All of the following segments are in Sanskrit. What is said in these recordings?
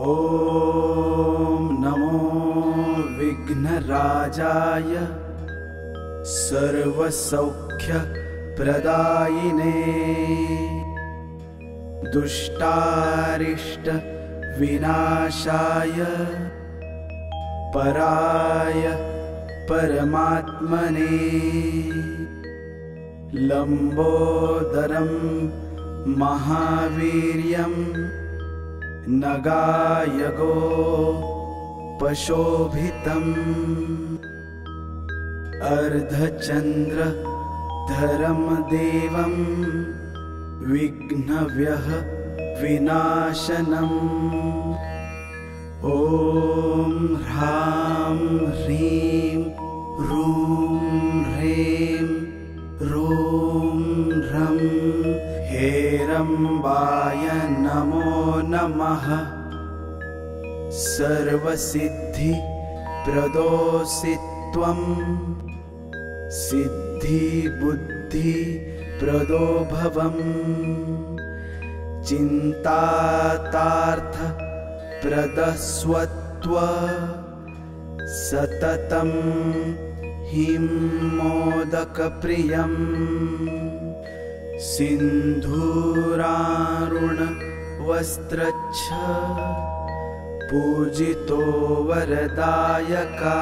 ॐ नमो विघ्नराजाय सर्वसौख्यप्रदायिने दुष्टारिष्ट विनाशाय पराय परमात्मने लंबोदरं महावीर्यं नगायगो पशोभितम् अर्धचन्द्रधरं देवं विघ्नव्यः विनाशनम् ॐ ह्रां ह्रीं ह्रूं ह्रें ह्रूं ह्रं हेरम्बाय नमो नमः। सर्वसिद्धिप्रदोऽसि त्वं सिद्धिबुद्धिप्रदो भवम् चिन्तातार्थप्रदस्वत्व सततं हिं मोदकप्रियं सिन्धूरारुणवस्त्रच्छ पूजितो वरदायका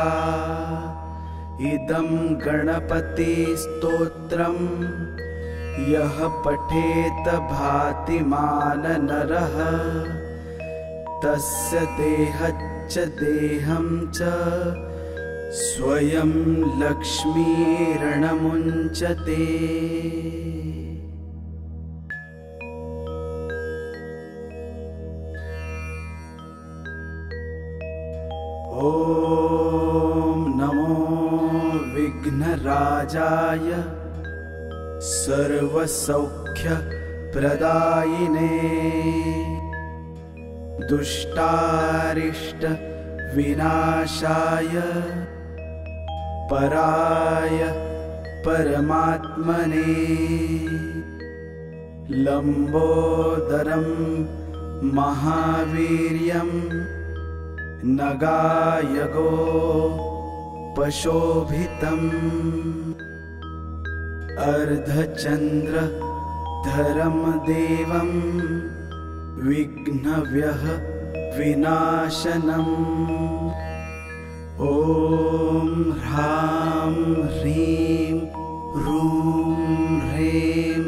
इदं गणपतिस्तोत्रम् यः पठेत भातिमाननरः तस्य देहच्च देहं च स्वयं लक्ष्मीर्णमुञ्चते। ॐ नमो विघ्नराजाय सर्वसौख्यप्रदायिने दुष्टारिष्ट विनाशाय पराय परमात्मने लंबोदरं महावीर्यं नगायगो पशोभितम् अर्धचन्द्रधरं देवं विघ्नव्यः विनाशनम् ॐ ह्रां ह्रीं ह्रूं ह्रें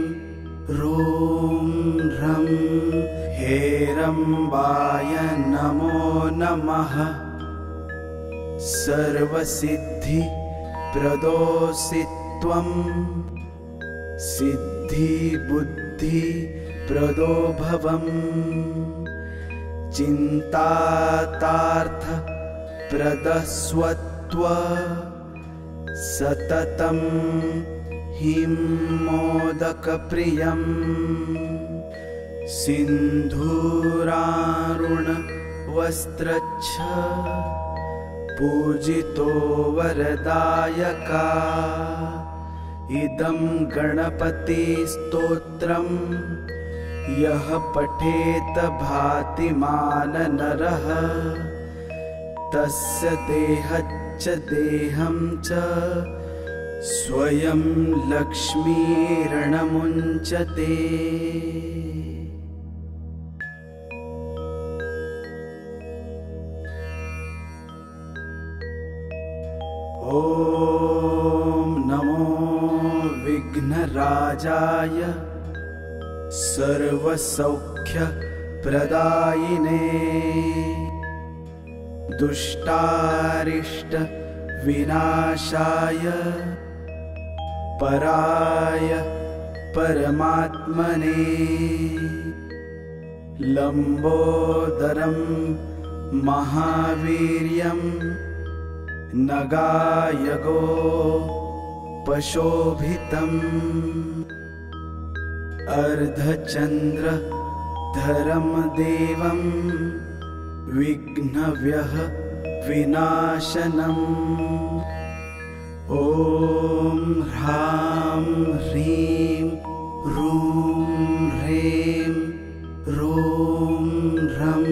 ह्रूं ह्रं हेरम्बाय नमो नमः। सर्वसिद्धिप्रदोऽसि त्वं सिद्धिबुद्धिप्रदो भवम् चिन्तातार्थप्रदस्वत्व सततं हिं मोदकप्रियं सिन्धूरारुणवस्त्रच्छ पूजितो वरदायका इदं गणपतिस्तोत्रम् यः पठेत भातिमाननरः तस्य देहच्च देहं च स्वयं लक्ष्मीर्णमुञ्चते। ॐ नमो विघ्नराजाय सर्वसौख्यप्रदायिने दुष्टारिष्ट विनाशाय पराय परमात्मने लंबोदरं महावीर्यं नगायगो पशोभितम् अर्धचन्द्रधरं देवं विघ्नव्यः विनाशनम् ॐ ह्रां ह्रीं ह्रूं ह्रें ह्रूं ह्रं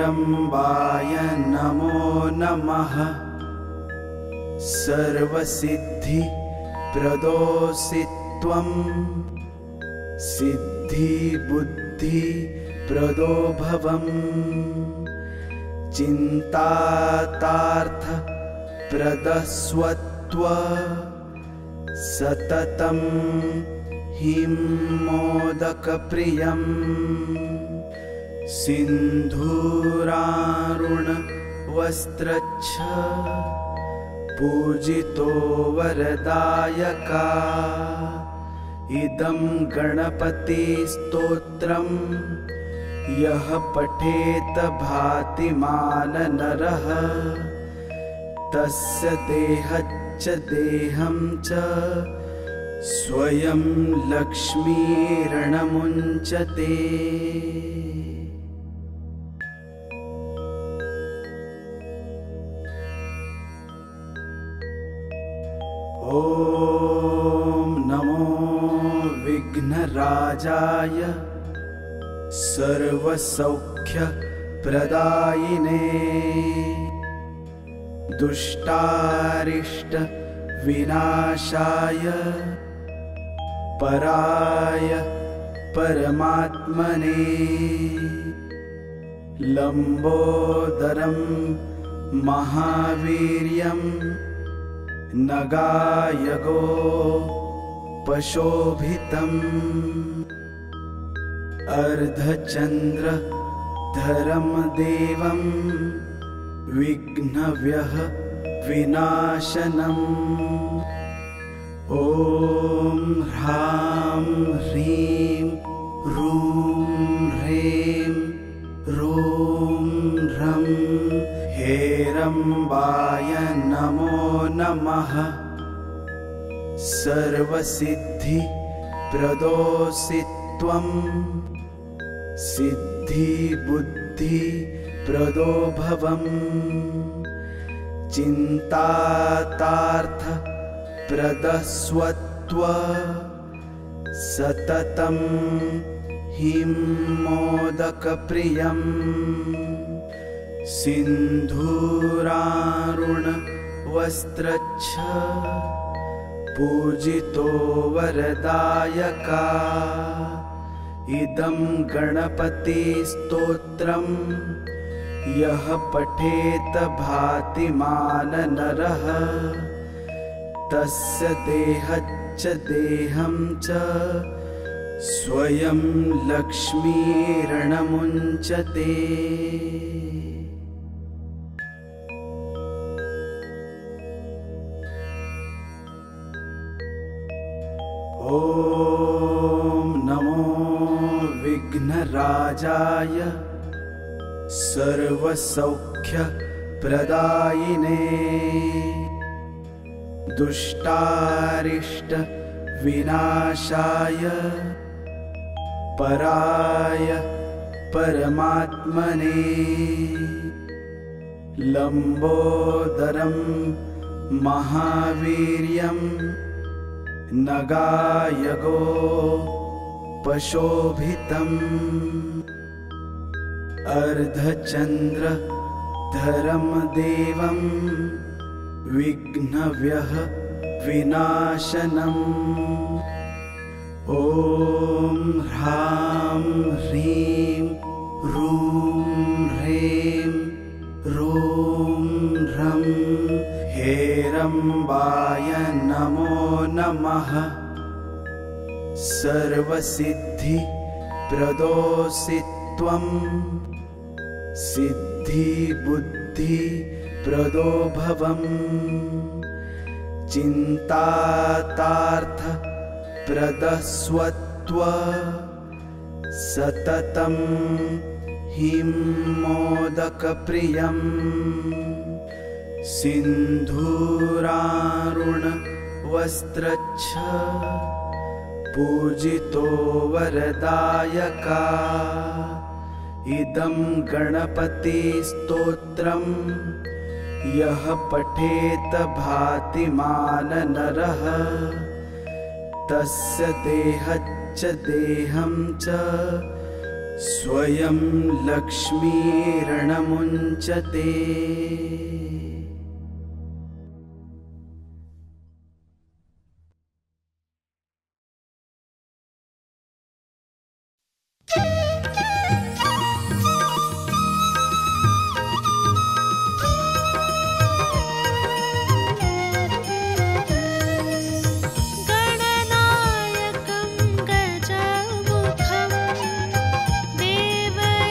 हेरम्बाय नमो नमः। सर्वसिद्धिप्रदोऽसि त्वं सिद्धिबुद्धिप्रदो भवम्। चिन्तातार्थप्रदस्वत्व सततं हिं मोदकप्रियम्। सिन्धूरारुणवस्त्रच्छ पूजितो वरदायका। इदं गणपतिस्तोत्रं यः पठेत भातिमान नरः। तस्य देहच्च देहं च स्वयं लक्ष्मीर्णमुञ्चते। ॐ नमो विघ्नराजाय सर्वसौख्यप्रदायिने। दुष्टारिष्टविनाशाय पराय परमात्मने। लम्बोदरं महावीर्यं नगायगो पशोभितम्। अर्धचन्द्रधरं देवं विघ्नव्यः विनाशनम्। ॐ ह्रां ह्रीं ह्रूं ह्रें ह्रूं ह्रं हेरम्बाय नमो नमः। सर्वसिद्धिप्रदोऽसि त्वं सिद्धिबुद्धिप्रदो भवम्। चिन्तातार्थप्रदस्वत्व सततं हिं मोदकप्रियम्। सिन्धूरारुणवस्त्रच्छ पूजितो वरदायका। इदं गणपतिस्तोत्रं यः पठेत भातिमान नरः। तस्य देहच्च देहं च स्वयं लक्ष्मीर्णमुञ्चते। ॐ नमो विघ्नराजाय सर्वसौख्यप्रदायिने। दुष्टारिष्टविनाशाय पराय परमात्मने। लम्बोदरं महावीर्यं नगायगो पशोभितम्। अर्धचन्द्रधरं देवं विघ्नव्यः विनाशनम्। ॐ ह्रां ह्रीं ह्रूं ह्रें ह्रूं ह्रं हेरम्बाय नमो नमः। सर्वसिद्धिप्रदोऽसि त्वं सिद्धिबुद्धिप्रदो भवम्। चिन्तातार्थप्रदस्वत्व सततं हिं मोदकप्रियम्। सिन्धूरारुणवस्त्रच्छ पूजितो वरदायका। इदं गणपतिस्तोत्रं यः पठेत भातिमान नरः। तस्य देहच्च देहं च स्वयं लक्ष्मीर्णमुञ्चते। गणनायकं गजमुखं देवैकदन्ताय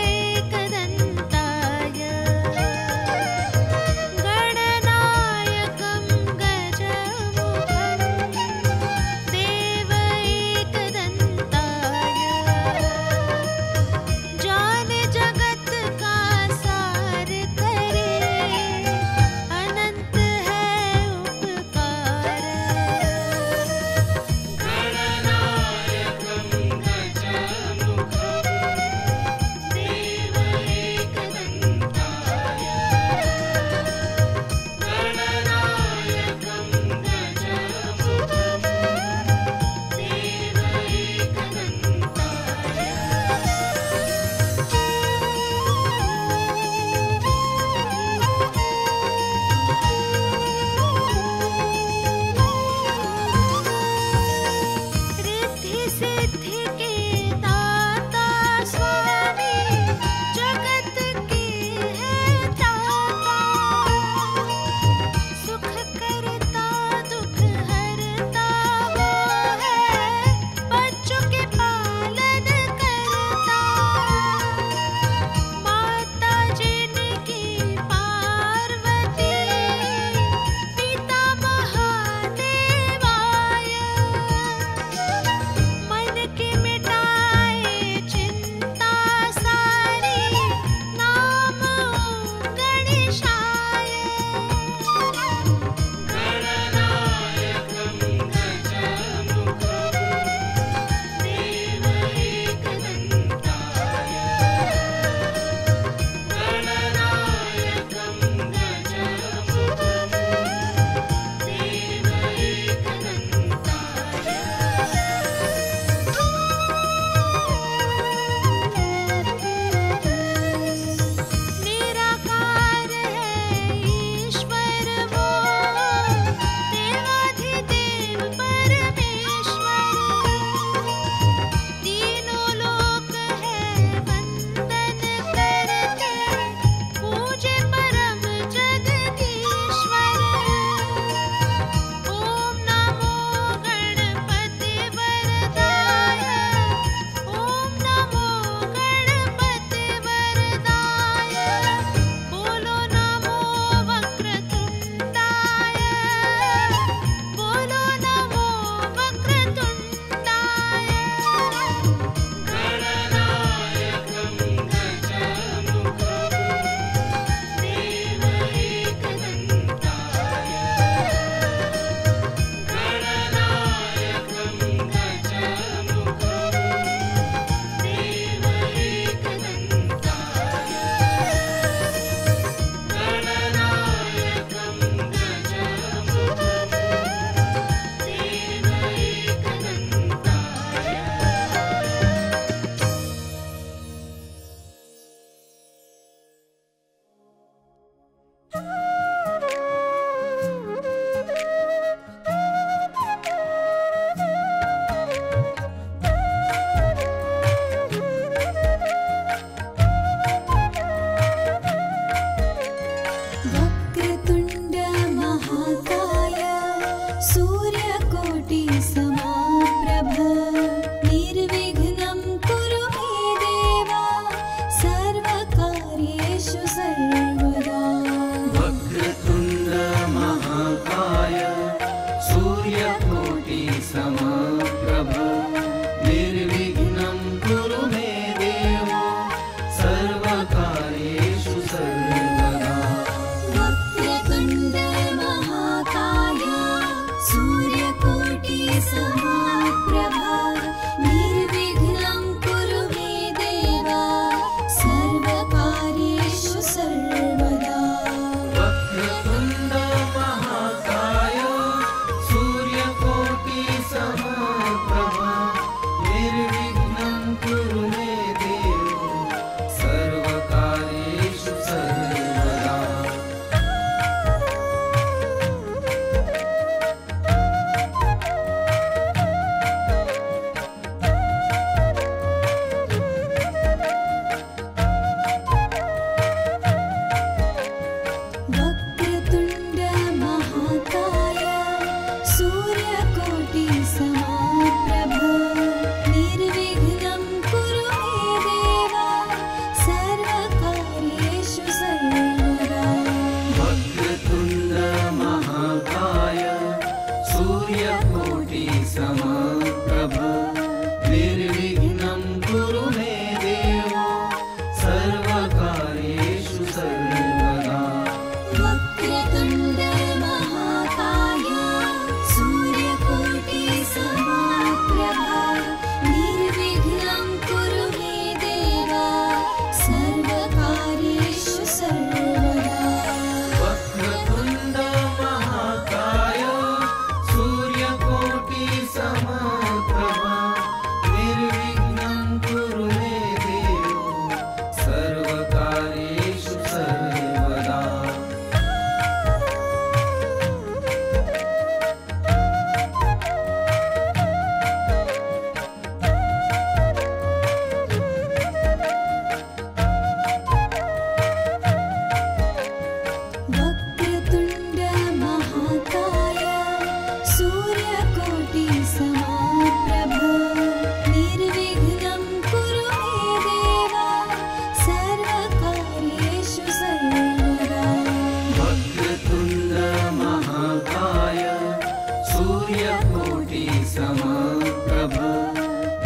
समप्रभ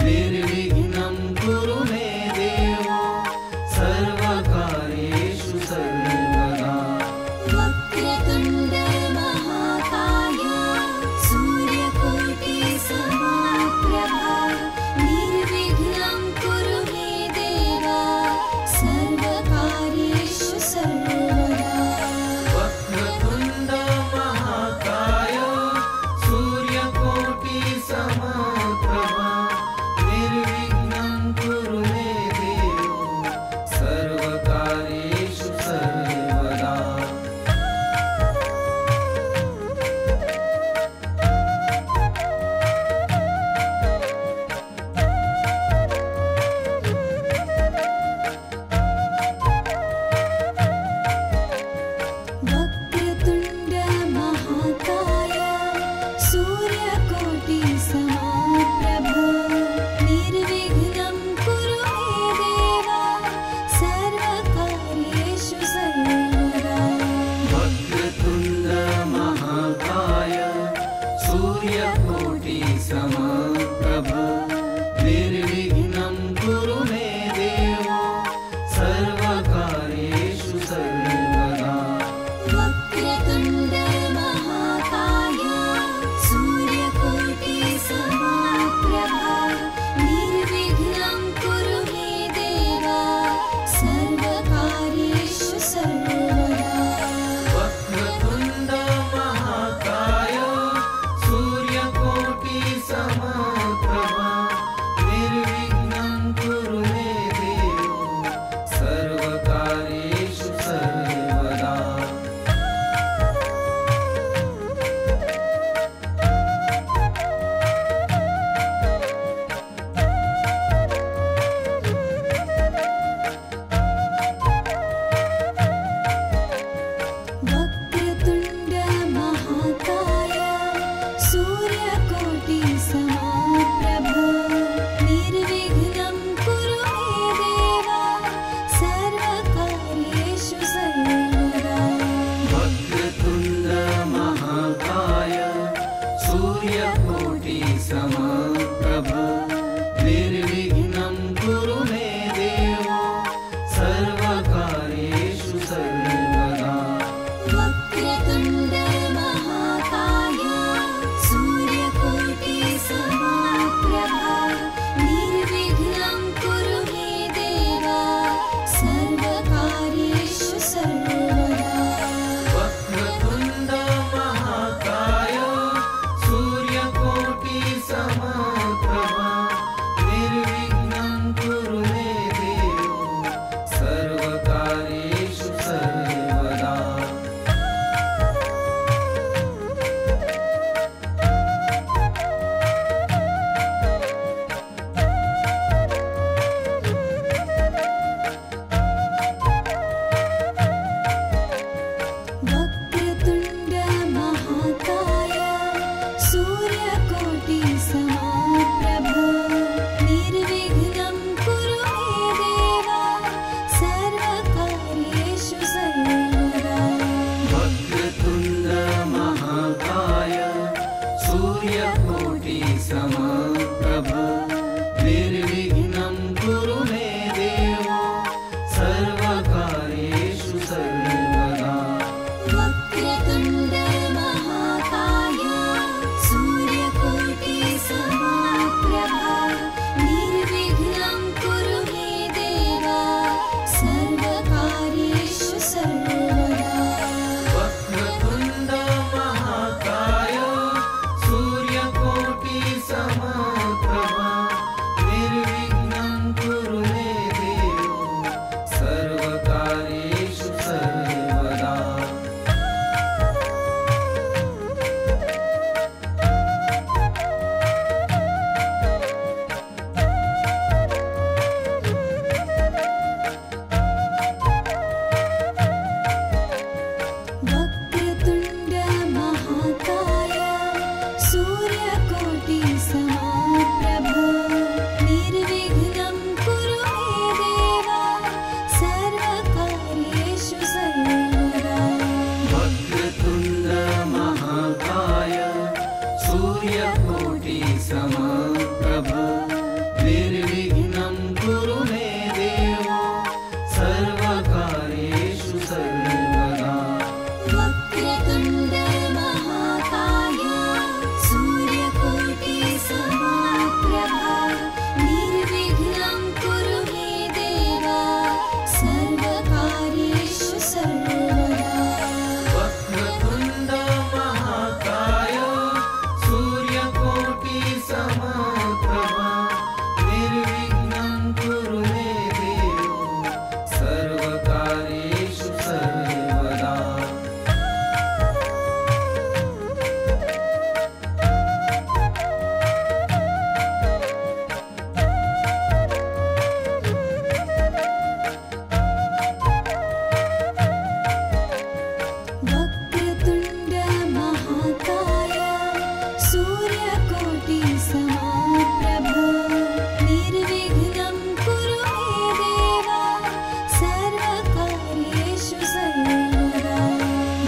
निर्विघ्नं कुरु मे देव सर्वकार्येषु सर्वदा। वक्रतुण्ड महाकाय सूर्यकोटि समप्रभा निर्विघ्नं कुरु मे देव सर्वकार्येषु सर्वदा। वक्रतुण्ड महाकाय सूर्यकोटि समप्रभा निर्विघ्नं कुरु मे देव सर्व समप्रभ निर्विघ्नं कुरु मे देव सर्वकार्येषु सर्वदा। वक्रतुण्ड महाकाय सूर्यकोटि समप्रभा निर्विघ्नं कुरु मे देव सर्वकार्येषु सर्वदा। वक्रतुण्ड महाकाय सूर्यकोटि समप्रभा निर्विघ्नं कुरु मे देव सर्वकार्येषु सर्वदा।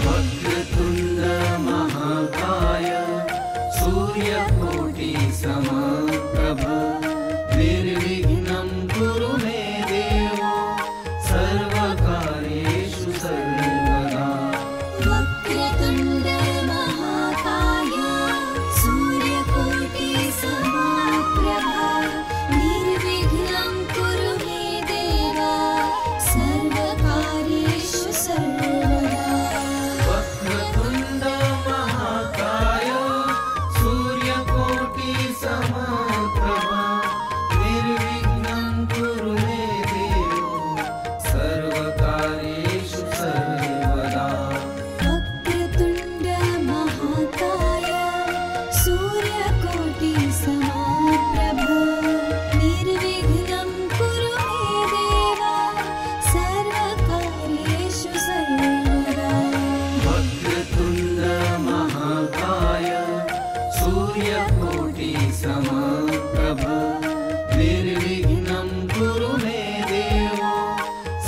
वक्रतुण्ड महाकाय सूर्यकोटि समप्रभा निर्विघ्नं कुरु मे देव सर्वकार्येषु सर्वदा। वक्रतुण्ड महाकाय सूर्यकोटि समप्रभ निर्विघ्नं कुरु मे देव सर्वकार्येषु सर्वदा। वक्रतुण्ड महाकाय सूर्यकोटि समप्रभा निर्विघ्नं कुरु मे देव सर्वकार्येषु सर्वदा। वक्रतुण्ड महाकाय सूर्यकोटि समप्रभा निर्विघ्नं कुरु मे देव सर्वकार्येषु सर्वदा। वक्रतुण्ड महाकाय सूर्यकोटि समप्रभा निर्विघ्नं कुरु मे देव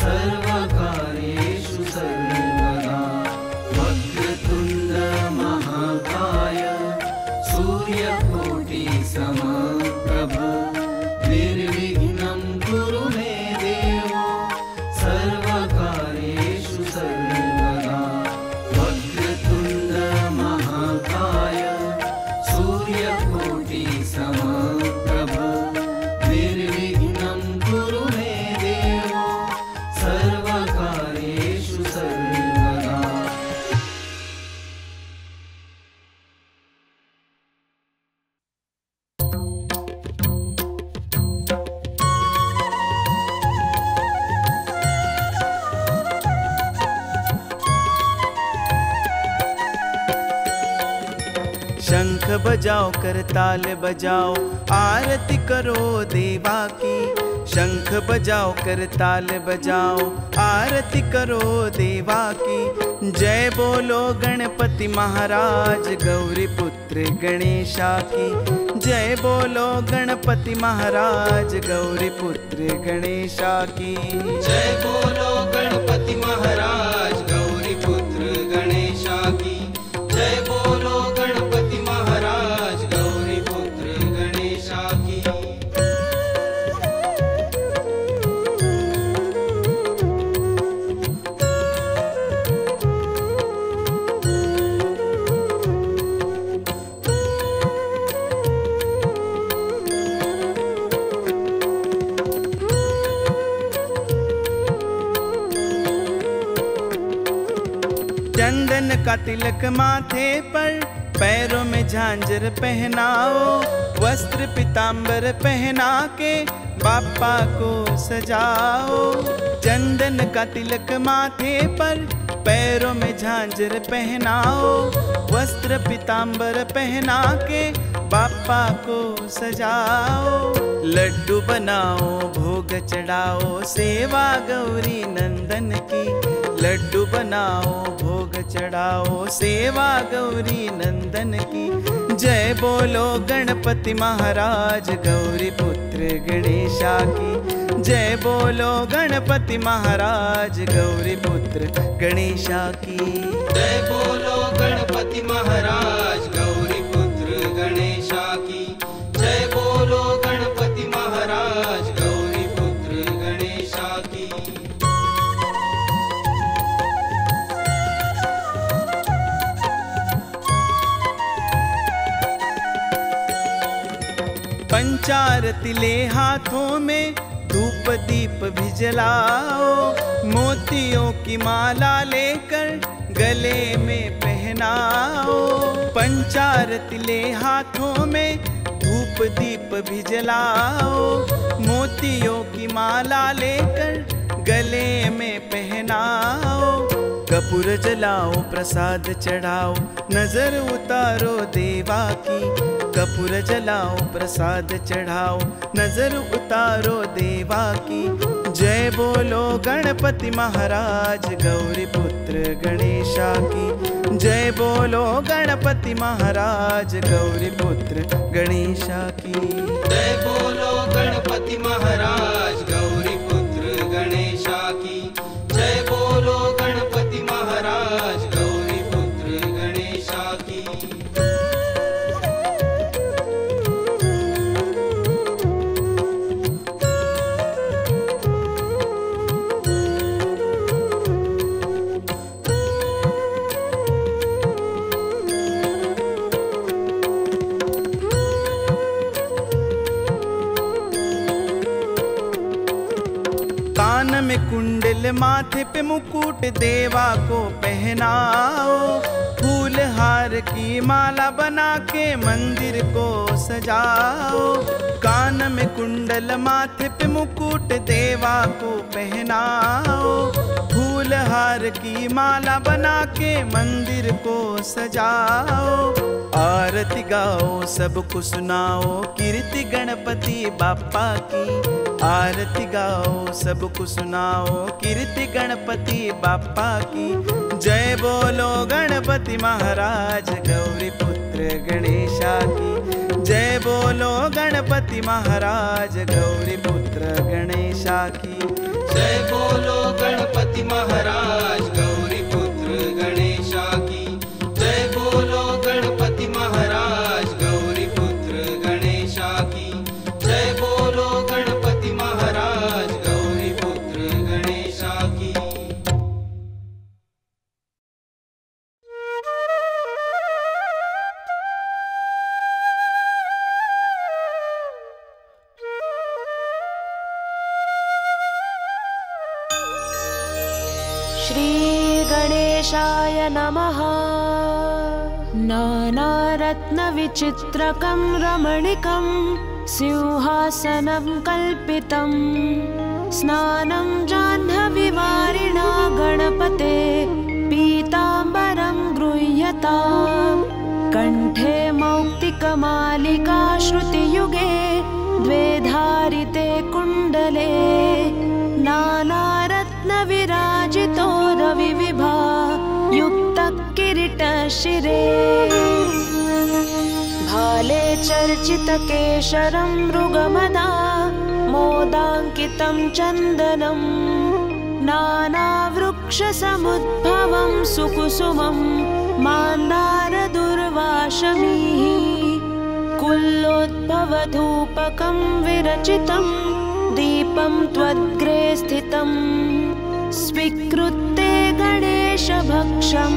सर्वकार्येषु सर्वदा। वक्रतुण्ड महाकाय सूर्यकोटि समप्रभ निर्विघ्नं कुरु मे देव सर्वकार्येषु सर्वदा। वक्रतुण्ड महाकाय सूर्यकोटि समप्रभ निर्विघ्नं कुरु मे देव सर्वकार्येषु सर्वदा। वक्रतुण्ड महाकाय सूर्यकोटि समप्रभ निर्विघ्नं कुरु मे देव सर्वकार्येषु सर्वदा। शंख बजाओ करताल बजाओ आरती करो देवा की। शंख बजाओ करताल बजाओ आरती करो देवा की। जय बोलो गणपति महाराज गौरी पुत्र गणेशा की। जय बोलो गणपति महाराज गौरी पुत्र गणेशा की। जय बोलो गणपति महाराज गौरी पुत्र गणेशा की। जय बोलो गणपति महाराज गौरी पुत्र गणेशा की। चंदन का तिलक माथे पर, पैरों में झांझर पहनाओ, वस्त्र पीतांबर पहना के बापा को सजाओ। चंदन का तिलक माथे पर, पैरों में झांझर पहनाओ, वस्त्र पीतांबर पहना के बापा को सजाओ। लड्डू बनाओ भोग चढ़ाओ, सेवा गौरी नंदन की। लड्डू बनाओ भोग चढ़ाओ, सेवा गौरी नंदन की। जय बोलो गणपति महाराज गौरी पुत्र गणेशा की। जय बोलो गणपति महाराज गौरी पुत्र गणेशा की। जय बोलो गणपति महाराज गौरी पुत्र गणेशा की। जय पंचार तिले हाथों में धूप दीप भी जलाओ, मोतियों की माला लेकर गले में पहनाओ। पंचार तिले हाथों में धूप दीप भी जलाओ, मोतियों की माला लेकर गले में पहनाओ। कपूर जलाओ प्रसाद चढ़ाओ, नजर उतारो देवा की। कपूर जलाओ प्रसाद चढ़ाओ, नजर उतारो देवा की। जय बोलो गणपति महाराज गौरी पुत्र गणेशा की। जय बोलो गणपति महाराज गौरी पुत्र गणेशा की। जय बोलो गणपति महाराज गौरी पुत्र गणेशा की। जय बोलो गणपति महाराज गौरी पुत्र गणेशा की। कान में कुंडल माथे पे मुकुट देवा को पहनाओ, फूल हार की माला बना के मंदिर को सजाओ। कान में कुंडल माथे पे मुकुट देवा को पहनाओ, फूल हार की माला बना के मंदिर को सजाओ। आरती गाओ सबको सुनाओ कीर्ति गणपति बापा की। आरती गाओ सबको सुनाओ कीर्ति गणपति बापा की। जय बोलो गणपति महाराज गौरी पुत्र गणेशा की। जय बोलो गणपति महाराज गौरी पुत्र गणेशा की। जय बोलो गणपति महाराज गौरी पुत्र गणेशा की। जय बोलो गणपति महाराज गौरी पुत्र गणेशा की। जय बोलो गणपति महाराज गौरी पुत्र गणेशा की। श्री गणेशाय नमः। नानारत्नविचित्रकं रमणीकं सिंहासनं कल्पितं, स्नानं जाह्नवीवारिणा गणपते पीताम्बरं गृह्यताम्। कण्ठे मौक्तिकमालिका श्रुतियुगे द्वे धारिते कुण्डले, नानारत्नविराजितो रविविभा युक्तः किरीटशिरे। भाले चर्चितकेशरं मृगमदा मोदाङ्कितं चन्दनं, नानावृक्षसमुद्भवं सुकुसुमं मान्दारदुर्वाशमीः। कुल्लोद्भवधूपकं विरचितं दीपं त्वद्ग्रे स्थितं, स्वीकृत्य गणेशभक्षं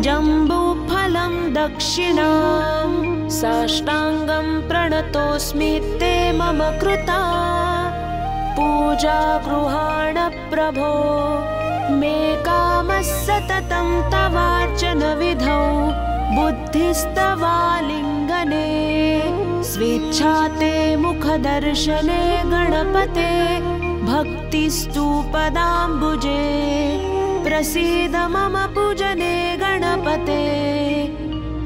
जम्बूफलं दक्षिणां। साष्टाङ्गं प्रणतोऽस्मि ते मम कृता पूजा गृहाण प्रभो। मे कामः सततं तवार्चनविधौ बुद्धिस्तवालिङ्गने। स्वेच्छा ते मुखदर्शने गणपते भक्तिस्तु पदाम्बुजे। प्रसीद मम पूजने गणपते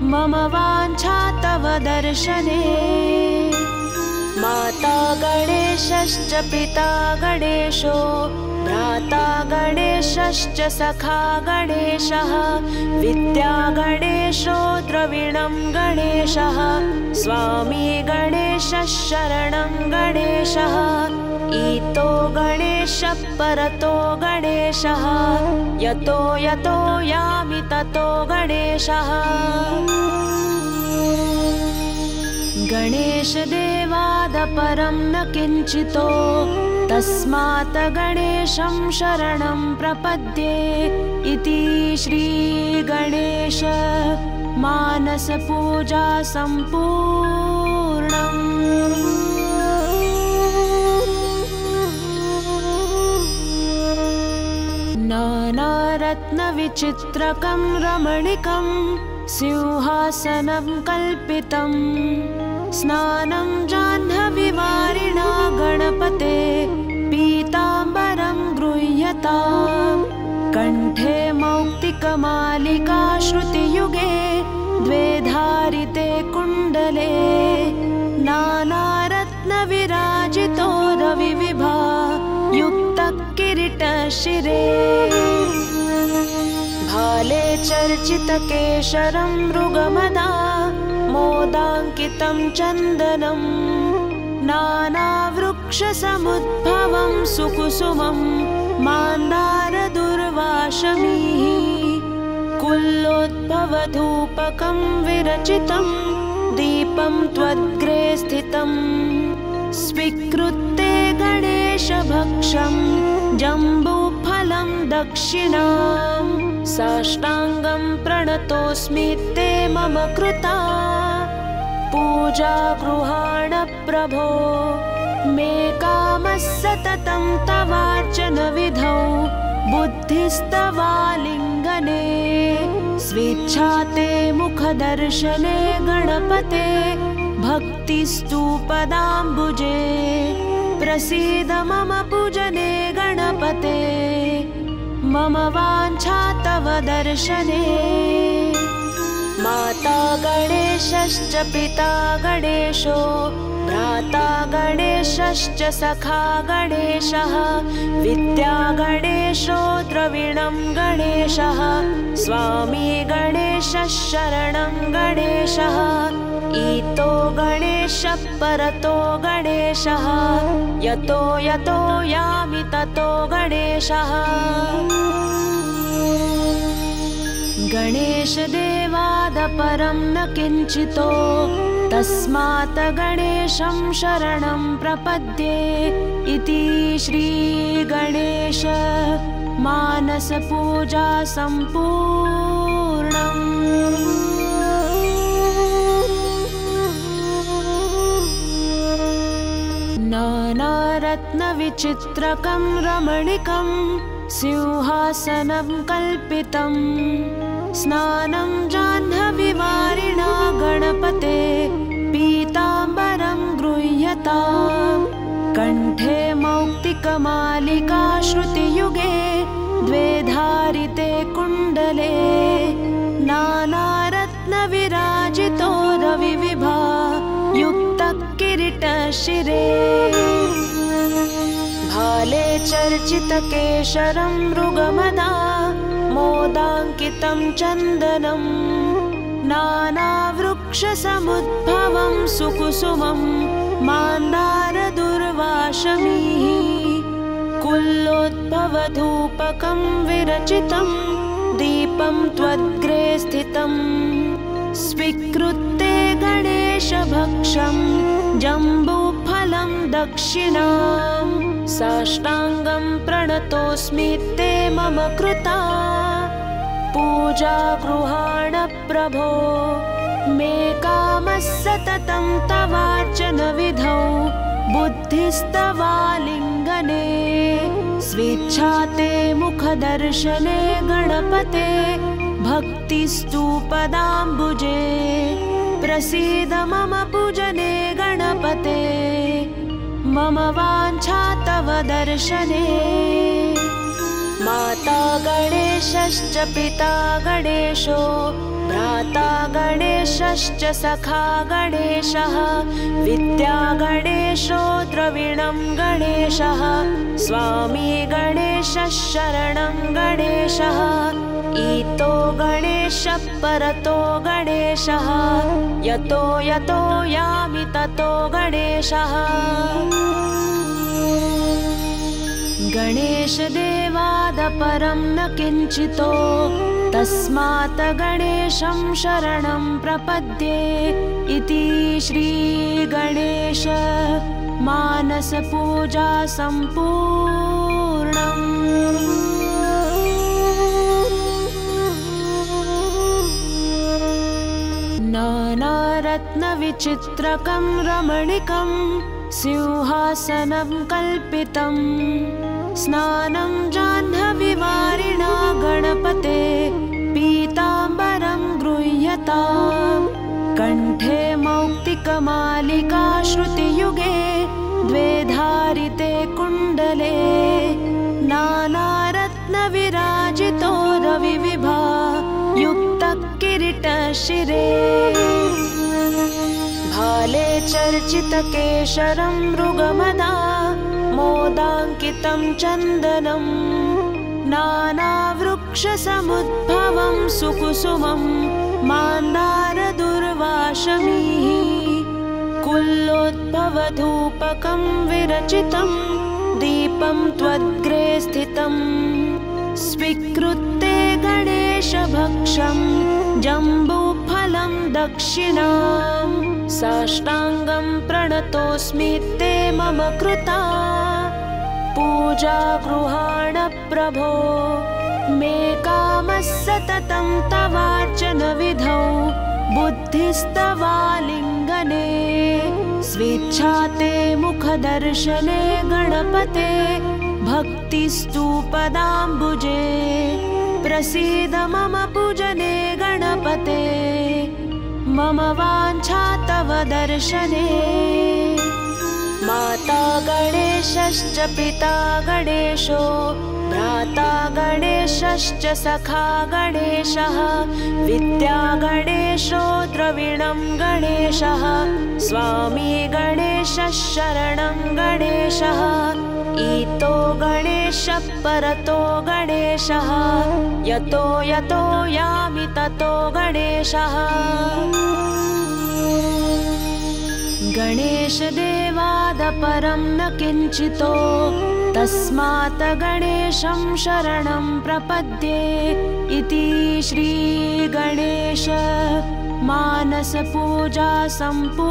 मम वाञ्छा तव दर्शने। माता गणेशश्च पिता गणेशो भ्राता गणेशश्च सखा गणेशः। विद्या गणेशो द्रविणं गणेशः, स्वामी गणेशः शरणं गणेशः। ईतो गणेशः परतो गणेशः, यतो यतो यामि ततो गणेशः। गणेशदेवादपरं न किञ्चितो, तस्मात् गणेशं शरणं प्रपद्ये। इति श्रीगणेश मानसपूजा सम्पूर्णम्। नानारत्नविचित्रकं रमणीकं सिंहासनं कल्पितं स्नानं जाह्नवीवारिणा गणपते पीताम्बरं गृह्यताम् कण्ठे मौक्तिकमालिका श्रुतियुगे द्वे धारिते कुण्डले नानारत्नविराजितो रविविभा युक्तः किरीटशिरे भाले चर्चितकेशरं मृगमदा मोदाङ्कितं चन्दनं नानावृक्षसमुद्भवं सुकुसुमं मान्दारदुर्वाशमीः कुल्लोद्भवधूपकं विरचितं दीपं त्वद्ग्रे स्थितं स्वीकृत्य गणेशभक्षं जम्बूफलं दक्षिणां साष्टाङ्गं प्रणतोऽस्मि ते मम कृता पूजा गृहाण प्रभो मे कामः सततं तवार्चनविधौ बुद्धिस्तवालिङ्गने स्वेच्छा ते मुखदर्शने गणपते भक्तिस्तु पदाम्बुजे प्रसीद मम पूजने गणपते मम वाञ्छा तव दर्शने माता गणेशश्च पिता गणेशो भ्राता गणेशश्च सखा गणेशः विद्या गणेशो द्रविणं गणेशः स्वामी गणेशः शरणं गणेशः ईतो गणेशः परतो गणेशः यतो यतो यामि ततो गणेशः गणेशदेवादपरं न किञ्चितो तस्मात् गणेशं शरणं प्रपद्ये इति श्रीगणेश मानसपूजा सम्पूर्णम्। नानारत्नविचित्रकं रमणीकं सिंहासनं कल्पितं स्नानं जाह्नवीवारिणा गणपते पीताम्बरं गृह्यताम् कण्ठे मौक्तिकमालिका श्रुतियुगे द्वे धारिते कुण्डले नानारत्नविराजितो रविविभा युक्तः किरीटशिरे भाले चर्चितकेशरं मृगमदा मोदाङ्कितं चन्दनं नानावृक्षसमुद्भवं सुकुसुमं मान्दारदुर्वाशमीः कुल्लोद्भवधूपकं विरचितं दीपं त्वद्ग्रे स्थितं स्वीकृत्य गणेशभक्षं जम्बूफलं दक्षिणां साष्टाङ्गं प्रणतोऽस्मि ते मम कृता पूजा गृहाण प्रभो मे कामः सततं तवार्चनविधौ बुद्धिस्तवालिङ्गने स्वेच्छा ते मुखदर्शने गणपते भक्तिस्तु पदाम्बुजे प्रसीद मम पूजने गणपते मम वाञ्छा तव दर्शने माता गणेशश्च पिता गणेशो भ्राता गणेशश्च सखा गणेशः विद्या गणेशो द्रविणं गणेशः स्वामी गणेशः शरणं गणेशः ईतो गणेशः परतो गणेशः यतो यतो यामि ततो गणेशः गणेशदेवादपरं न किञ्चितो तस्मात् गणेशं शरणं प्रपद्ये इति श्रीगणेश मानसपूजा सम्पूर्णम्। नानारत्नविचित्रकं रमणीकं सिंहासनं कल्पितं स्नानं जाह्नवीवारिणा लतां कण्ठे मौक्तिकमालिका श्रुतियुगे द्वे धारिते कुण्डले नानारत्नविराजितो रविविभा युक्तकिरीटशिरे भाले चर्चितकेशरं मृगमदा मोदाङ्कितं चन्दनं नानावृक्षसमुद्भवं सुकुसुमं मान्दारदुर्वाशमीः कुल्लोद्भवधूपकं विरचितं दीपं त्वद्ग्रे स्थितं स्वीकृत्य गणेशभक्षं जम्बूफलं दक्षिणां साष्टाङ्गं प्रणतोऽस्मि ते मम कृता पूजा गृहाण प्रभो मे कामः सततं तवार्चनविधौ बुद्धिस्तवालिङ्गने स्वेच्छा ते मुखदर्शने गणपते भक्तिस्तु पदाम्बुजे प्रसीद मम पूजने गणपते मम वाञ्छा तव दर्शने माता गणेशश्च पिता गणेशो भ्राता गणेशश्च सखा गणेशः विद्या गणेशो द्रविणं गणेशः स्वामी गणेशः शरणं गणेशः ईतो गणेशः परतो गणेशः यतो यतो यामि ततो गणेशः गणेशदेवादपरं न किञ्चितो तस्मात् गणेशं शरणं प्रपद्ये इति श्रीगणेश मानसपूजा सम्पूर्णम्।